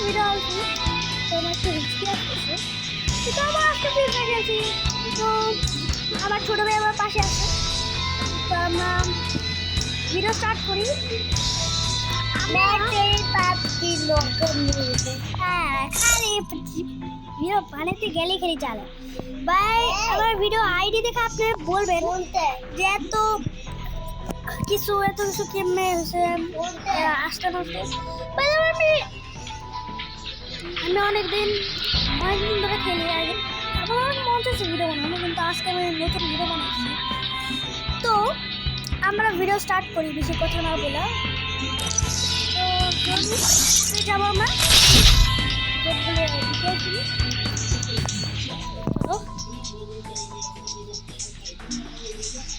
Video আসবে তো আমার একটু রিস্কি আসতেছে কিন্তু আমার আজকে ভিডিও গেছি তো আমার ছোটো ভাই আমার পাশে আছে তো আমরা ভিডিও স্টার্ট করি হ্যাঁ খালি ভিডিও বানাতে গেলে খালি চালে ভাই আমার ভিডিও আইডি দেখে আপনি বলবেন যে এত কিছু কেমনে হয়েছে আসতে নষ্ট ভাই আমি অনেকদিন ধরে খেলি আগে আমার অনেক মন চাইছে ভিডিও বানানো কিন্তু আজকে আমি নতুন ভিডিও বানাচ্ছি তো আমরা ভিডিও স্টার্ট করি বেশি কথা না বলে তো যাবো আমরা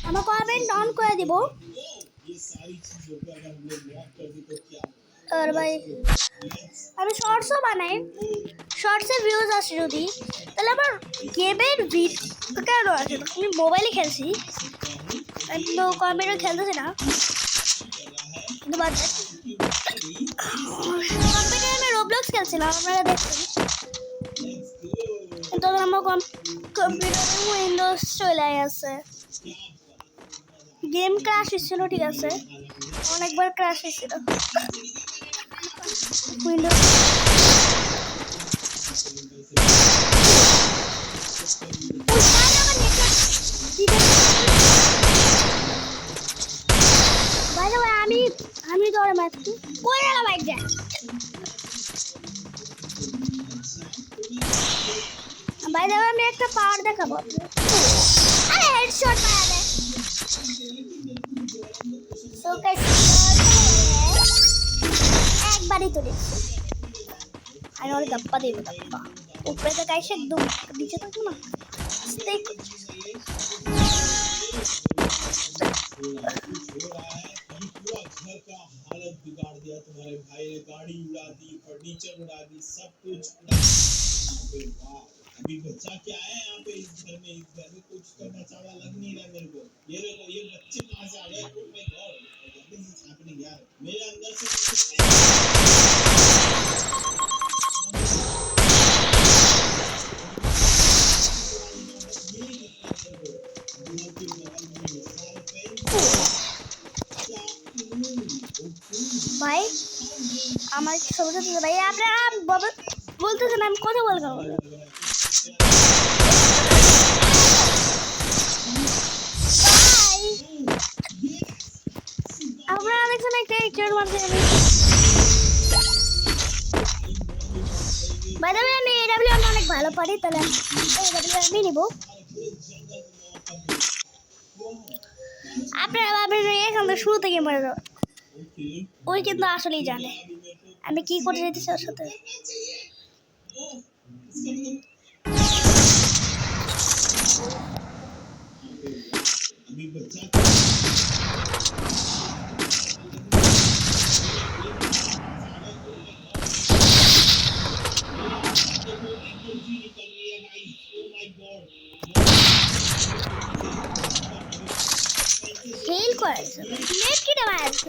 আমার কমেন্ট অন করে দিব আর ভাই আমি শর্টসও বানাই শর্টসে ভিউজ আসে যদি তাহলে আমার গেমের ভিডিও কেন আছে আমি মোবাইলে খেলছি কিন্তু কম্পিউটার খেলতেছি না কিন্তু কম্পিউটারে আমি রোবলক্স খেলছিলাম আপনারা দেখছেন তখন আমার কম্পিউটারে উইন্ডোজ চলে আসে গেম ক্র্যাশ হয়েছিল ঠিক আছে অনেকবার ক্র্যাশ হয়েছিল উইন্ডোজ আমি দৌড়ে মারছি কই গেল বাইকটা ভাই দাদা আমি একটা পাওয়ার দেখাবো আরে হেডশট মারা সো একবারই তো দেখছি আমি ওর গপ্পা দেবো গপ্পা উপরে তো গাইছে একদম নিচে থাকবো না স্টেক घर का हालत बिगाड़ दिया तुम्हारे भाई ने गाड़ी उड़ा दी फर्नीचर उड़ा दी सब कुछ वाह अभी बच्चा क्या है यहाँ पे इस घर में कुछ तो बचा हुआ लग नहीं रहा मेरे को ये देखो ये बच्चे कहाँ से आ गए oh my god what is happening यार मेरे अंदर से ভাই আমার সমস্যা হচ্ছে ভাই আপনারা বলতেছেন আমি কথা বলবো আপনারা দেখছেন একটা একটুর মধ্যে ভাই আমি এডাব্লিউ অনেক ভালো পারি তাহলে এডাব্লিউ আমি নিব আপনারা ভাবেন এখান থেকে শুরু থেকে মরে যাবো ওই কিন্তু আসলেই জানে আমি কি করতে যেতেছি ওর সাথে ফেল করেছে নেট কি দেওয়া আছে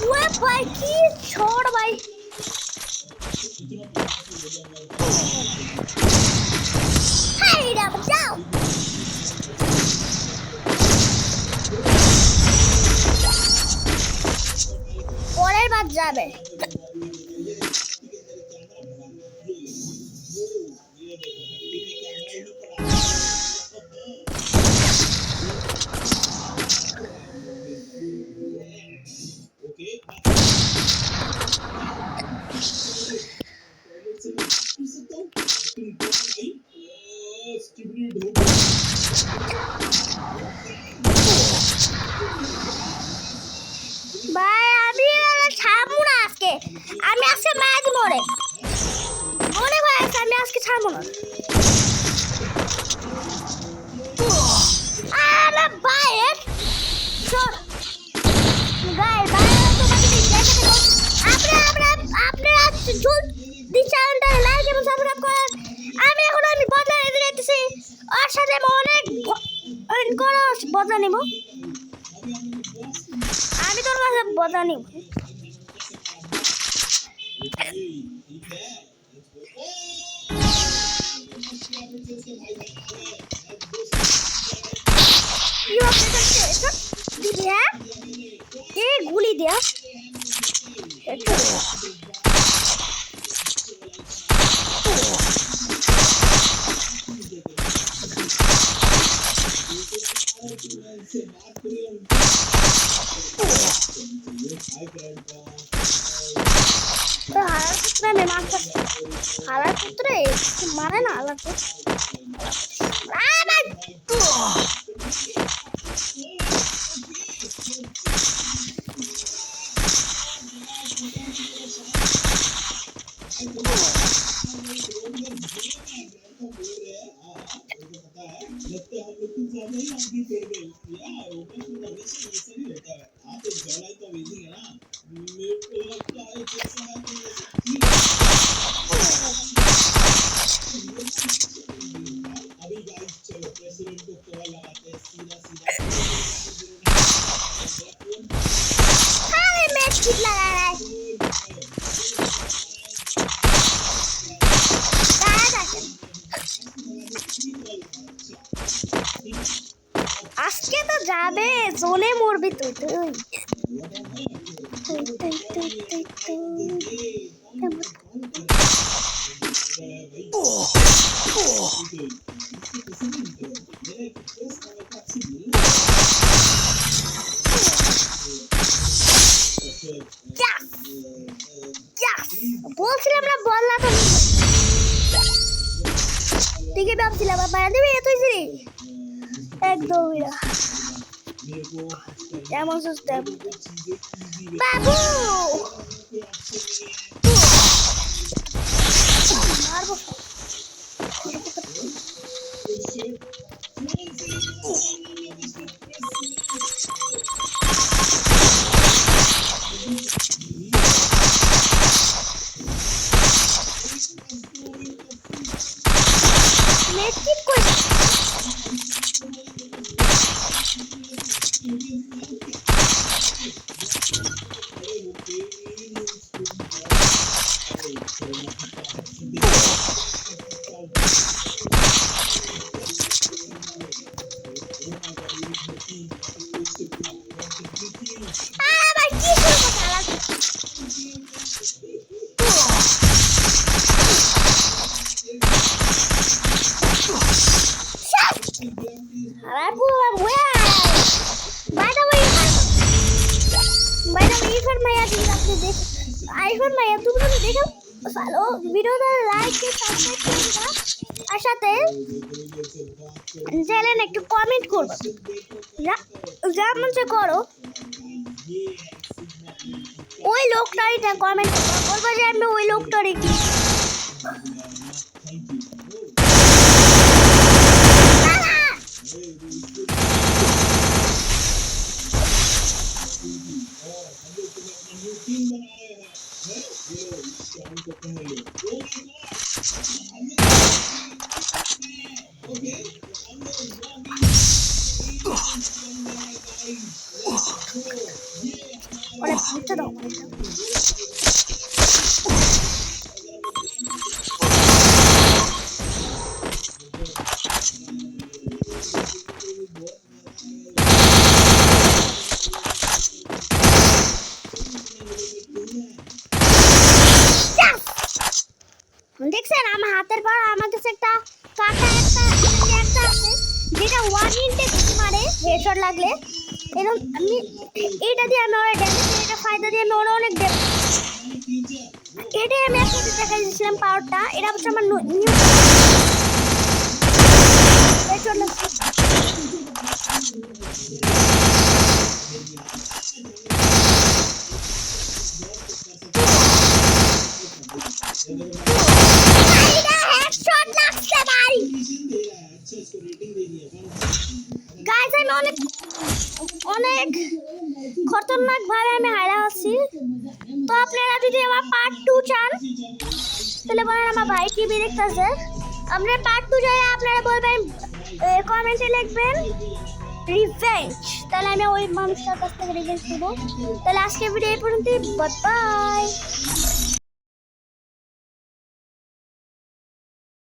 ওए भाई की छोड़ भाई हाय रा बचाओ পরের বার যাবে डिस्ट्रीब्यूट हो गया ভাই আমি ছাড়বো না আজকে, আমি আজকে ম্যাচ মরে মনে ভাই আমি আজকে ছাড়বো না। আরে ভাই সর ভাই ভাই তোমাকে দেখে দেবো। আপনারা জুল দিশানটা লাইক এবং সাবস্ক্রাইব করেন। আমি বদলা নিতে যাচ্ছি, ওর সাথে আমি অনেক কোনো বদলা নেব, আমি তোর কাছে বদলা নেব। গুলি দেয়া হালার পুত্রে মারে না হালার আজকে তো যাবে জোনে মরবি তুই তুই বলছিলাম না বললা তো ঠিকই ভাবছিলাম বাবা দেবে তুই সিরি একদম যেমন সুস্থ বাবু মারবো आईफोन में तुम लोग देखो फॉलो वीडियो को लाइक के सब्सक्राइब करना और साथे চ্যানেলে একটু কমেন্ট করবে যেমন যে করো ওই লোকটাই কমেন্ট করবে যে আমি ওই লোকটারই কি অনেক ভূত দাও দেখছেন আমার হাতের পর আমার কাছে একটা কাটা একটা আছে যেটা ওয়ান ইনটেক মারে হেডশট লাগলে এরকম আমি এটা দিয়ে আমি অনেক ড্যামেজ এটা ফায়দা দিয়ে আমি অনেক ড্যামেজ এটাই আমি আপনাদের দেখাই দিয়েছিলাম পাওয়ারটা এটা হচ্ছে আমার নিউ এটা হেডশট লাগছে ভাই। दे रहा है अच्छा इसको रेटिंग देनी है গাইস আমি অনেক অনেক খতরনাক ভাবে আমি হারা আছি। তো আপনারা যদি আমার পার্ট 2 চান তাহলে বলেন, আমার ভাই টিভি দেখতেছে, আমরা পার্ট 2 চাই আপনারা বলবেন, কমেন্টে লিখবেন রিভেঞ্জ, তাহলে আমি ওই মানুষটার কাছ থেকে রিভেঞ্জ নেব। তাহলে আজকে ভিডিও এই পর্যন্তই, বাই বাই।